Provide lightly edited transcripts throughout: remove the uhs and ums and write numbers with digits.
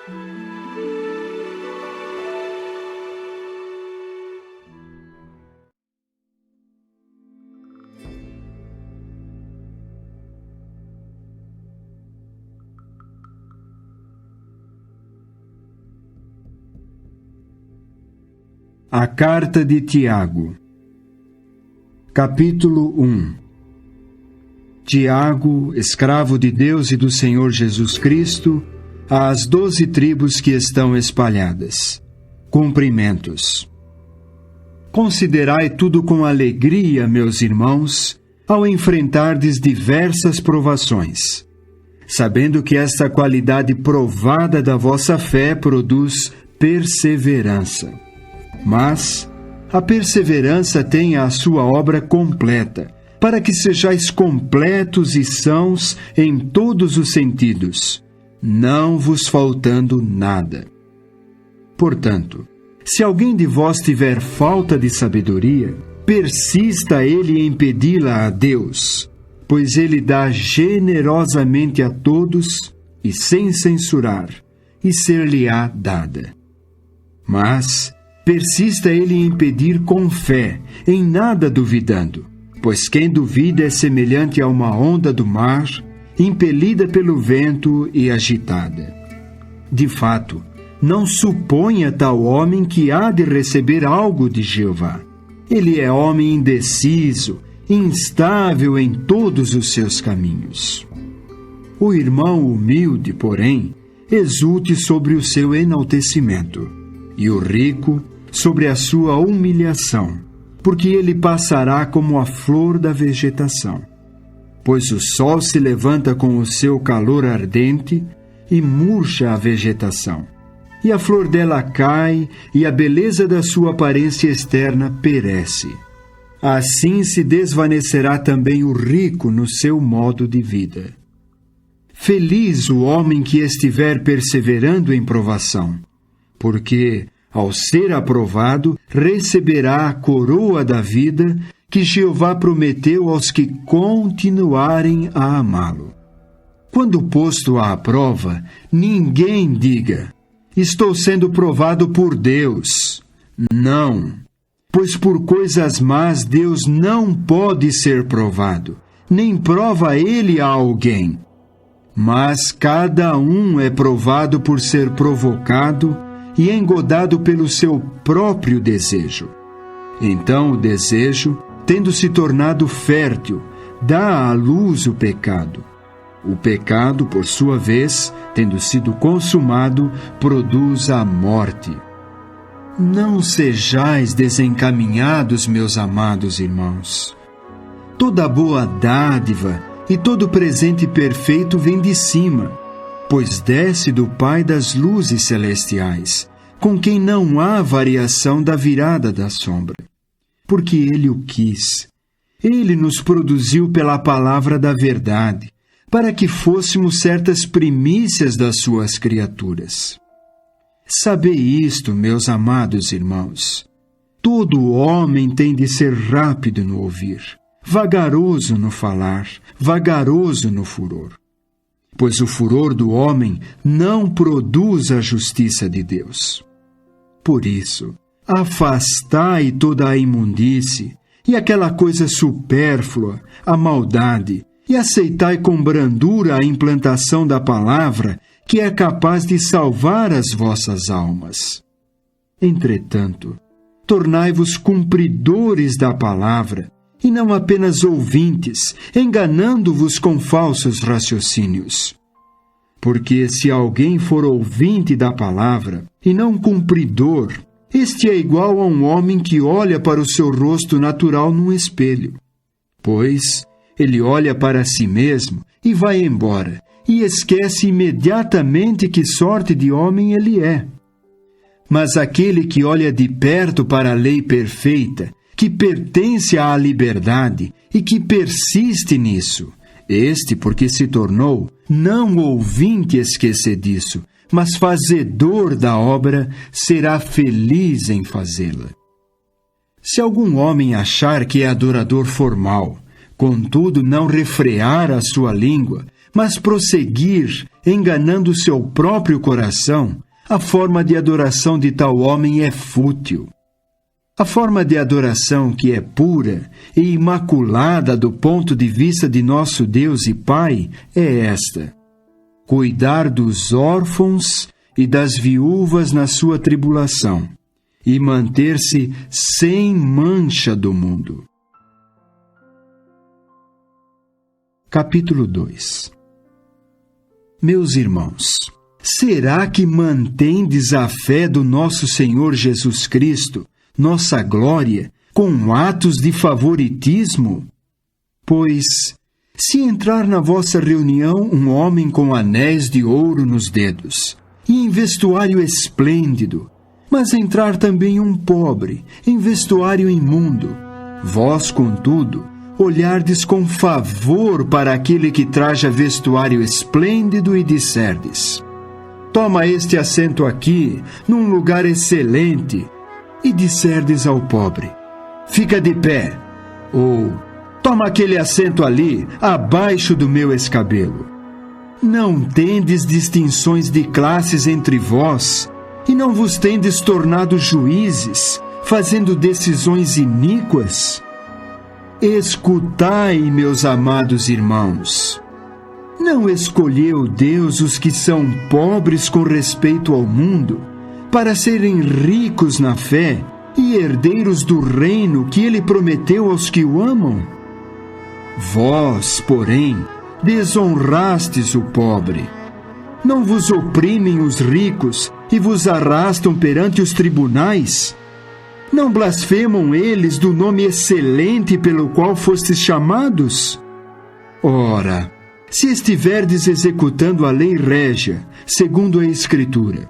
A Carta de Tiago. Capítulo 1. Tiago, escravo de Deus e do Senhor Jesus Cristo, às 12 tribos que estão espalhadas. Cumprimentos. Considerai tudo com alegria, meus irmãos, ao enfrentardes diversas provações, sabendo que esta qualidade provada da vossa fé produz perseverança. Mas a perseverança tenha a sua obra completa, para que sejais completos e sãos em todos os sentidos, não vos faltando nada. Portanto, se alguém de vós tiver falta de sabedoria, persista ele em pedi-la a Deus, pois ele dá generosamente a todos e sem censurar, e ser-lhe-á dada. Mas persista ele em pedir com fé, em nada duvidando, pois quem duvida é semelhante a uma onda do mar, impelida pelo vento e agitada. De fato, não suponha tal homem que há de receber algo de Jeová. Ele é homem indeciso, instável em todos os seus caminhos. O irmão humilde, porém, exulte sobre o seu enaltecimento, e o rico sobre a sua humilhação, porque ele passará como a flor da vegetação. Pois o sol se levanta com o seu calor ardente e murcha a vegetação, e a flor dela cai, e a beleza da sua aparência externa perece. Assim se desvanecerá também o rico no seu modo de vida. Feliz o homem que estiver perseverando em provação, porque ao ser aprovado, receberá a coroa da vida que Jeová prometeu aos que continuarem a amá-lo. Quando posto à prova, ninguém diga: estou sendo provado por Deus. Não, pois por coisas más Deus não pode ser provado, nem prova ele a alguém. Mas cada um é provado por ser provocado e engodado pelo seu próprio desejo. Então o desejo, tendo se tornado fértil, dá à luz o pecado. O pecado, por sua vez, tendo sido consumado, produz a morte. Não sejais desencaminhados, meus amados irmãos. Toda boa dádiva e todo presente perfeito vem de cima, pois desce do Pai das luzes celestiais, com quem não há variação da virada da sombra. Porque Ele o quis. Ele nos produziu pela palavra da verdade, para que fôssemos certas primícias das suas criaturas. Sabei isto, meus amados irmãos. Todo homem tem de ser rápido no ouvir, vagaroso no falar, vagaroso no furor. Pois o furor do homem não produz a justiça de Deus. Por isso, afastai toda a imundície e aquela coisa supérflua, a maldade, e aceitai com brandura a implantação da palavra, que é capaz de salvar as vossas almas. Entretanto, tornai-vos cumpridores da palavra, e não apenas ouvintes, enganando-vos com falsos raciocínios. Porque se alguém for ouvinte da palavra, e não cumpridor, este é igual a um homem que olha para o seu rosto natural num espelho. Pois ele olha para si mesmo e vai embora, e esquece imediatamente que sorte de homem ele é. Mas aquele que olha de perto para a lei perfeita, que pertence à liberdade e que persiste nisso, este, porque se tornou, não ouvinte esquecediço, mas fazedor da obra, será feliz em fazê-la. Se algum homem achar que é adorador formal, contudo não refrear a sua língua, mas prosseguir, enganando seu próprio coração, a forma de adoração de tal homem é fútil. A forma de adoração que é pura e imaculada do ponto de vista de nosso Deus e Pai é esta: cuidar dos órfãos e das viúvas na sua tribulação, e manter-se sem mancha do mundo. Capítulo 2. Meus irmãos, será que mantendes a fé do nosso Senhor Jesus Cristo, nossa glória, com atos de favoritismo? Pois, se entrar na vossa reunião um homem com anéis de ouro nos dedos, e em vestuário esplêndido, mas entrar também um pobre, em vestuário imundo, vós, contudo, olhardes com favor para aquele que traja vestuário esplêndido e disserdes: toma este assento aqui, num lugar excelente, e disserdes ao pobre: fica de pé, ou toma aquele assento ali, abaixo do meu escabelo. Não tendes distinções de classes entre vós, e não vos tendes tornado juízes, fazendo decisões iníquas? Escutai, meus amados irmãos. Não escolheu Deus os que são pobres com respeito ao mundo, para serem ricos na fé e herdeiros do reino que ele prometeu aos que o amam? Vós, porém, desonrastes o pobre. Não vos oprimem os ricos e vos arrastam perante os tribunais? Não blasfemam eles do nome excelente pelo qual fostes chamados? Ora, se estiverdes executando a lei régia, segundo a Escritura,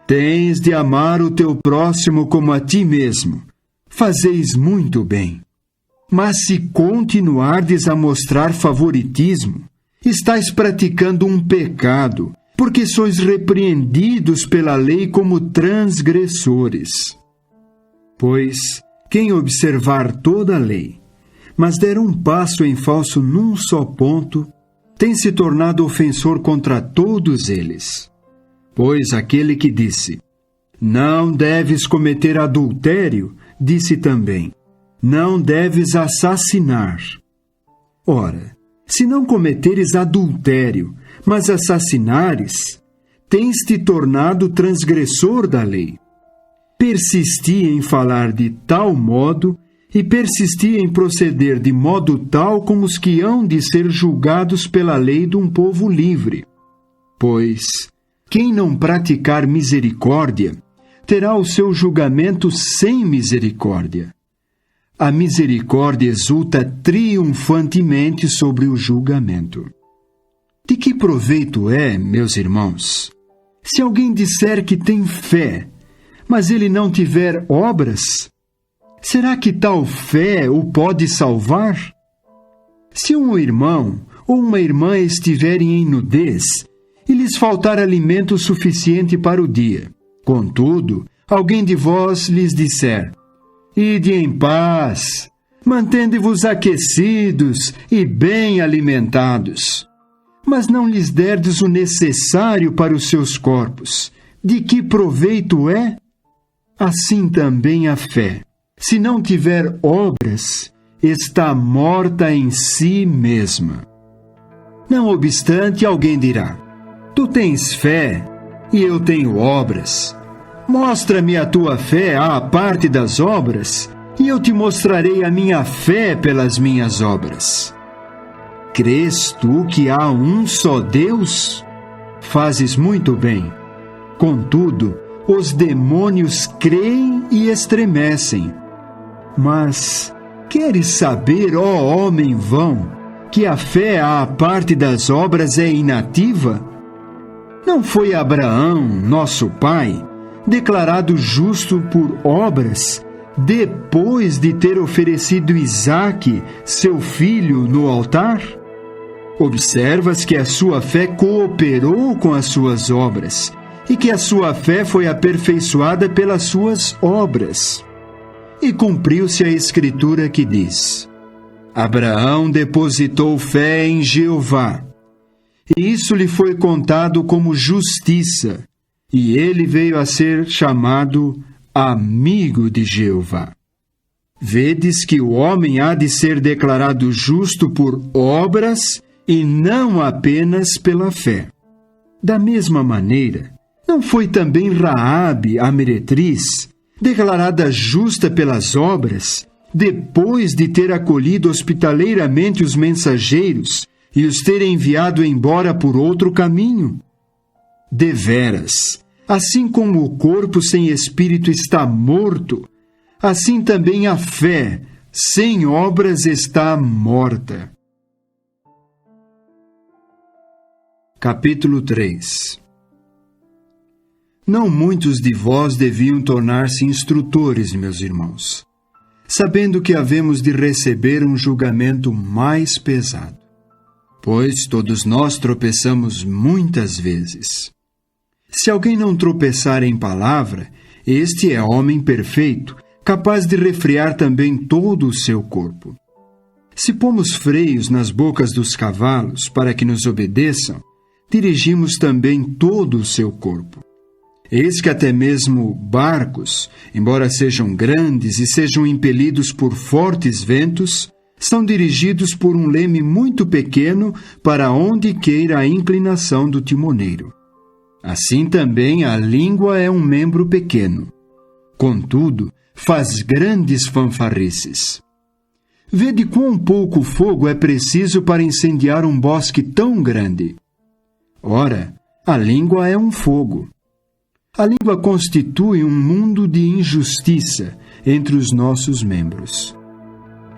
tens de amar o teu próximo como a ti mesmo, fazeis muito bem. Mas se continuardes a mostrar favoritismo, estáis praticando um pecado, porque sois repreendidos pela lei como transgressores. Pois, quem observar toda a lei, mas der um passo em falso num só ponto, tem se tornado ofensor contra todos eles. Pois aquele que disse: não deves cometer adultério, disse também: não deves assassinar. Ora, se não cometeres adultério, mas assassinares, tens-te tornado transgressor da lei. Persisti em falar de tal modo e persisti em proceder de modo tal como os que hão de ser julgados pela lei de um povo livre. Pois, quem não praticar misericórdia, terá o seu julgamento sem misericórdia. A misericórdia exulta triunfantemente sobre o julgamento. De que proveito é, meus irmãos, se alguém disser que tem fé, mas ele não tiver obras? Será que tal fé o pode salvar? Se um irmão ou uma irmã estiverem em nudez e lhes faltar alimento suficiente para o dia, contudo, alguém de vós lhes disser: ide em paz, mantende-vos aquecidos e bem alimentados, mas não lhes derdes o necessário para os seus corpos, de que proveito é? Assim também a fé, se não tiver obras, está morta em si mesma. Não obstante, alguém dirá: tu tens fé e eu tenho obras. Mostra-me a tua fé à parte das obras, e eu te mostrarei a minha fé pelas minhas obras. Crês tu que há um só Deus? Fazes muito bem. Contudo, os demônios creem e estremecem. Mas queres saber, ó homem vão, que a fé à parte das obras é inativa? Não foi Abraão, nosso pai, declarado justo por obras, depois de ter oferecido Isaque, seu filho, no altar? Observas que a sua fé cooperou com as suas obras, e que a sua fé foi aperfeiçoada pelas suas obras. E cumpriu-se a Escritura que diz: Abraão depositou fé em Jeová, e isso lhe foi contado como justiça, e ele veio a ser chamado amigo de Jeová. Vedes que o homem há de ser declarado justo por obras e não apenas pela fé. Da mesma maneira, não foi também Raabe, a meretriz, declarada justa pelas obras, depois de ter acolhido hospitaleiramente os mensageiros e os ter enviado embora por outro caminho? Deveras, assim como o corpo sem espírito está morto, assim também a fé sem obras está morta. Capítulo 3. Não muitos de vós deviam tornar-se instrutores, meus irmãos, sabendo que havemos de receber um julgamento mais pesado. Pois todos nós tropeçamos muitas vezes. Se alguém não tropeçar em palavra, este é homem perfeito, capaz de refrear também todo o seu corpo. Se pomos freios nas bocas dos cavalos para que nos obedeçam, dirigimos também todo o seu corpo. Eis que até mesmo barcos, embora sejam grandes e sejam impelidos por fortes ventos, são dirigidos por um leme muito pequeno para onde queira a inclinação do timoneiro. Assim também a língua é um membro pequeno. Contudo, faz grandes fanfarrices. Vede quão pouco fogo é preciso para incendiar um bosque tão grande. Ora, a língua é um fogo. A língua constitui um mundo de injustiça entre os nossos membros,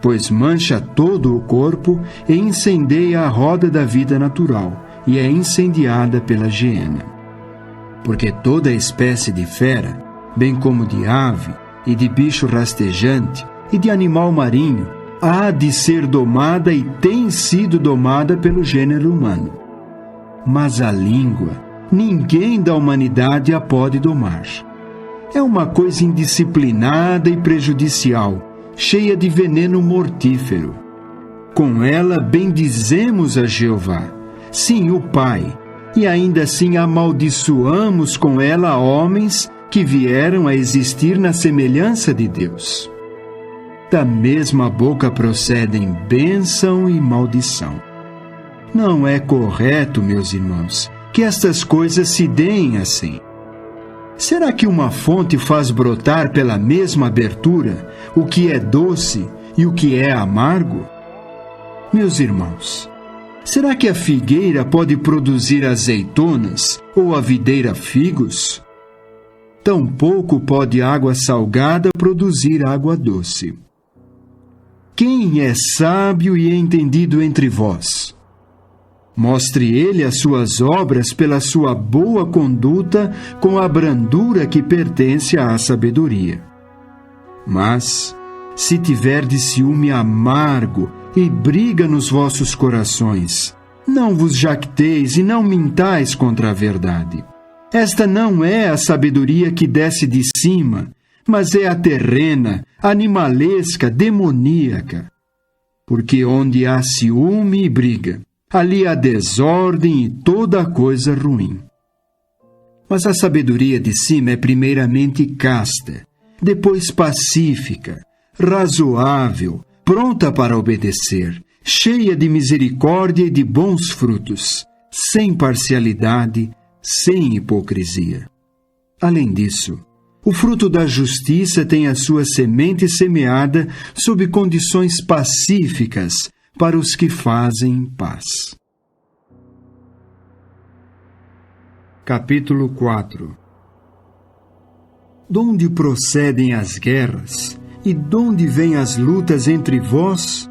pois mancha todo o corpo e incendeia a roda da vida natural, e é incendiada pela geena. Porque toda espécie de fera, bem como de ave, e de bicho rastejante, e de animal marinho, há de ser domada e tem sido domada pelo gênero humano. Mas a língua, ninguém da humanidade a pode domar. É uma coisa indisciplinada e prejudicial, cheia de veneno mortífero. Com ela bendizemos a Jeová, sim, o Pai, e ainda assim amaldiçoamos com ela homens que vieram a existir na semelhança de Deus. Da mesma boca procedem bênção e maldição. Não é correto, meus irmãos, que estas coisas se deem assim. Será que uma fonte faz brotar pela mesma abertura o que é doce e o que é amargo? Meus irmãos, será que a figueira pode produzir azeitonas ou a videira figos? Tampouco pode água salgada produzir água doce. Quem é sábio e entendido entre vós? Mostre ele as suas obras pela sua boa conduta com a brandura que pertence à sabedoria. Mas, se tiverdes ciúme amargo e briga nos vossos corações, não vos jacteis e não mintais contra a verdade. Esta não é a sabedoria que desce de cima, mas é a terrena, animalesca, demoníaca. Porque onde há ciúme e briga, ali há desordem e toda a coisa ruim. Mas a sabedoria de cima é primeiramente casta, depois pacífica, razoável, pronta para obedecer, cheia de misericórdia e de bons frutos, sem parcialidade, sem hipocrisia. Além disso, o fruto da justiça tem a sua semente semeada sob condições pacíficas para os que fazem paz. Capítulo 4. Donde procedem as guerras e donde vêm as lutas entre vós?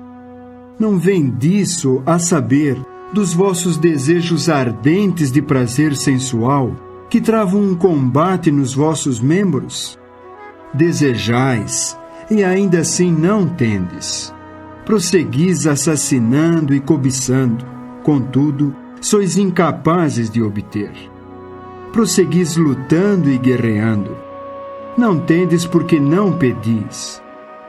Não vem disso, a saber, dos vossos desejos ardentes de prazer sensual, que travam um combate nos vossos membros? Desejais, e ainda assim não tendes. Prosseguis assassinando e cobiçando, contudo, sois incapazes de obter. Prosseguis lutando e guerreando. Não tendes porque não pedis.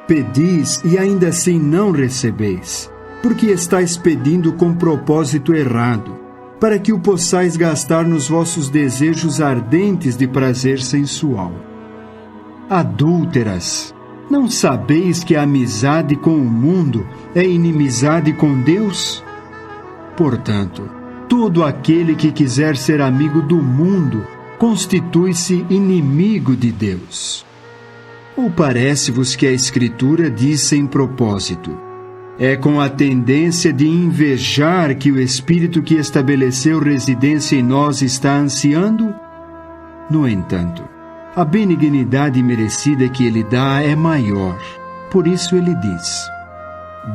Pedis e ainda assim não recebeis, porque estáis pedindo com propósito errado, para que o possais gastar nos vossos desejos ardentes de prazer sensual. Adúlteras, não sabeis que a amizade com o mundo é inimizade com Deus? Portanto, todo aquele que quiser ser amigo do mundo constitui-se inimigo de Deus. Ou parece-vos que a Escritura diz sem propósito: é com a tendência de invejar que o Espírito que estabeleceu residência em nós está ansiando? No entanto, a benignidade merecida que Ele dá é maior. Por isso Ele diz: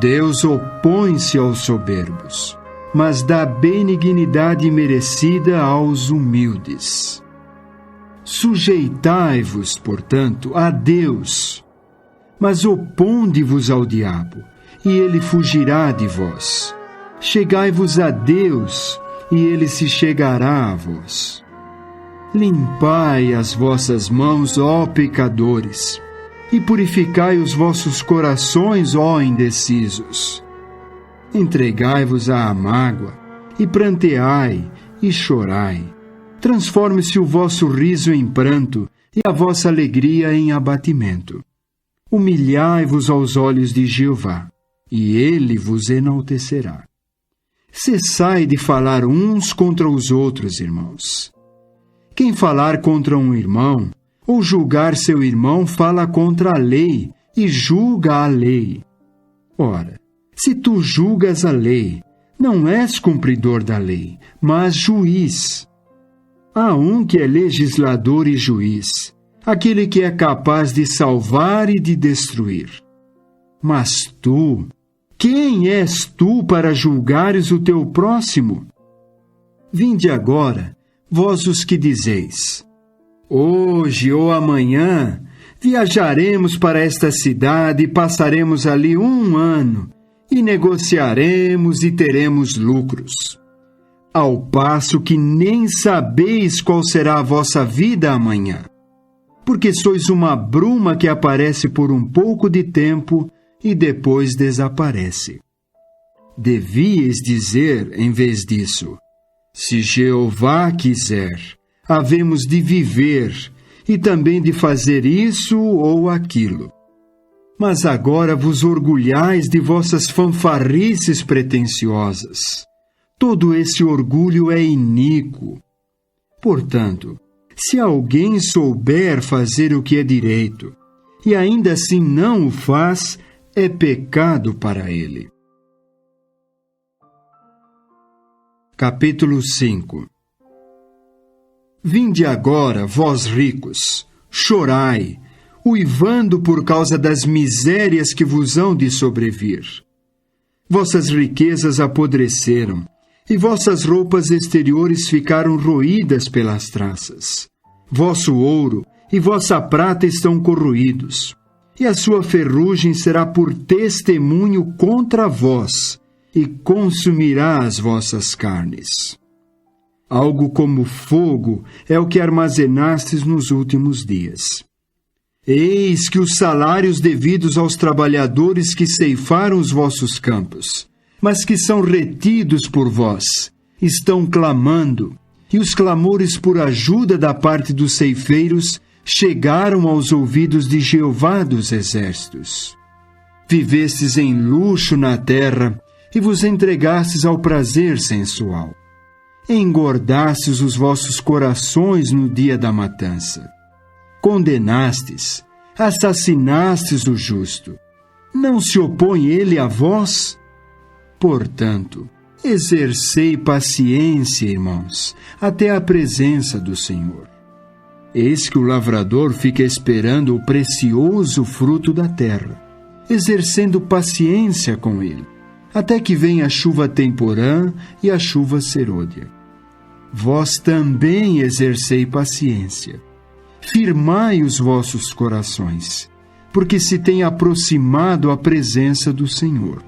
Deus opõe-se aos soberbos, mas dá benignidade merecida aos humildes. Sujeitai-vos, portanto, a Deus, mas oponde-vos ao diabo, e ele fugirá de vós. Chegai-vos a Deus, e ele se chegará a vós. Limpai as vossas mãos, ó pecadores, e purificai os vossos corações, ó indecisos. Entregai-vos à mágoa, e pranteai, e chorai. Transforme-se o vosso riso em pranto, e a vossa alegria em abatimento. Humilhai-vos aos olhos de Jeová, e ele vos enaltecerá. Cessai de falar uns contra os outros, irmãos. Quem falar contra um irmão, ou julgar seu irmão, fala contra a lei, e julga a lei. Ora, se tu julgas a lei, não és cumpridor da lei, mas juiz. Há um que é legislador e juiz, aquele que é capaz de salvar e de destruir. Mas tu, quem és tu para julgares o teu próximo? Vinde agora, vós os que dizeis: hoje ou amanhã viajaremos para esta cidade e passaremos ali 1 ano, e negociaremos e teremos lucros. Ao passo que nem sabeis qual será a vossa vida amanhã, porque sois uma bruma que aparece por um pouco de tempo e depois desaparece. Devíeis dizer, em vez disso: se Jeová quiser, havemos de viver e também de fazer isso ou aquilo. Mas agora vos orgulhais de vossas fanfarrices pretensiosas. Todo esse orgulho é iníquo. Portanto, se alguém souber fazer o que é direito, e ainda assim não o faz, é pecado para ele. Capítulo 5. Vinde agora, vós ricos, chorai, uivando por causa das misérias que vos hão de sobrevir. Vossas riquezas apodreceram, e vossas roupas exteriores ficaram roídas pelas traças. Vosso ouro e vossa prata estão corroídos, e a sua ferrugem será por testemunho contra vós, e consumirá as vossas carnes. Algo como fogo é o que armazenastes nos últimos dias. Eis que os salários devidos aos trabalhadores que ceifaram os vossos campos, mas que são retidos por vós, estão clamando, e os clamores por ajuda da parte dos ceifeiros chegaram aos ouvidos de Jeová dos exércitos. Vivestes em luxo na terra, e vos entregastes ao prazer sensual. Engordastes os vossos corações no dia da matança. Condenastes, assassinastes o justo. Não se opõe ele a vós? Portanto, exercei paciência, irmãos, até a presença do Senhor. Eis que o lavrador fica esperando o precioso fruto da terra, exercendo paciência com ele, até que venha a chuva temporã e a chuva serôdia. Vós também exercei paciência. Firmai os vossos corações, porque se tem aproximado a presença do Senhor.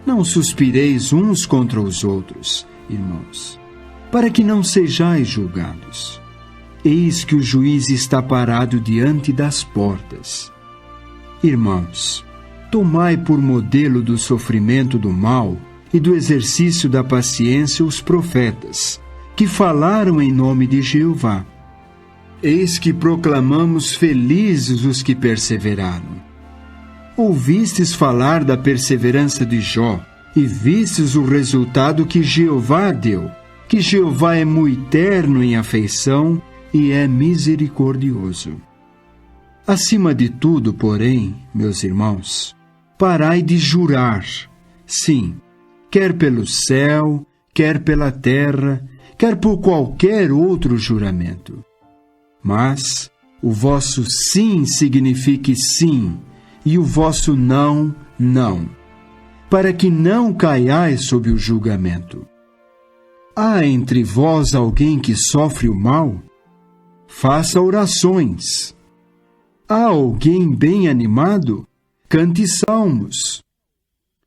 Não suspireis uns contra os outros, irmãos, para que não sejais julgados. Eis que o juiz está parado diante das portas. Irmãos, tomai por modelo do sofrimento do mal e do exercício da paciência os profetas, que falaram em nome de Jeová. Eis que proclamamos felizes os que perseveraram. Ouvistes falar da perseverança de Jó, e vistes o resultado que Jeová deu, que Jeová é muito terno em afeição e é misericordioso. Acima de tudo, porém, meus irmãos, parai de jurar, sim, quer pelo céu, quer pela terra, quer por qualquer outro juramento. Mas o vosso sim signifique sim, e o vosso não, não, para que não caiais sob o julgamento. Há entre vós alguém que sofre o mal? Faça orações. Há alguém bem animado? Cante salmos.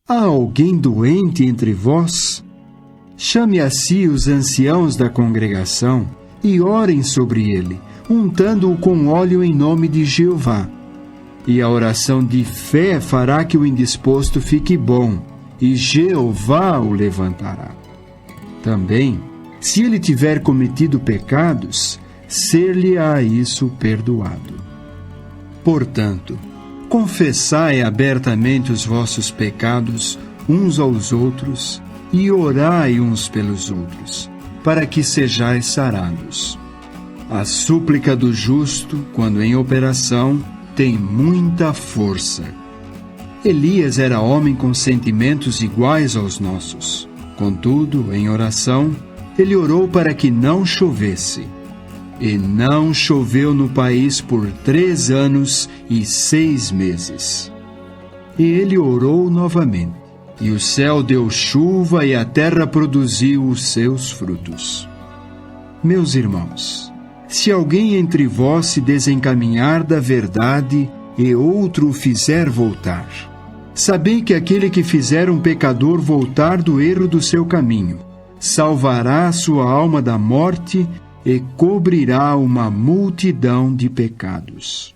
Há alguém doente entre vós? Chame a si os anciãos da congregação e orem sobre ele, untando-o com óleo em nome de Jeová. E a oração de fé fará que o indisposto fique bom, e Jeová o levantará. Também, se ele tiver cometido pecados, ser-lhe-á isso perdoado. Portanto, confessai abertamente os vossos pecados uns aos outros e orai uns pelos outros, para que sejais sarados. A súplica do justo, quando em operação, tem muita força. Elias era homem com sentimentos iguais aos nossos. Contudo, em oração, ele orou para que não chovesse. E não choveu no país por 3 anos e 6 meses. E ele orou novamente, e o céu deu chuva e a terra produziu os seus frutos. Meus irmãos, se alguém entre vós se desencaminhar da verdade e outro o fizer voltar, sabei que aquele que fizer um pecador voltar do erro do seu caminho, salvará a sua alma da morte e cobrirá uma multidão de pecados.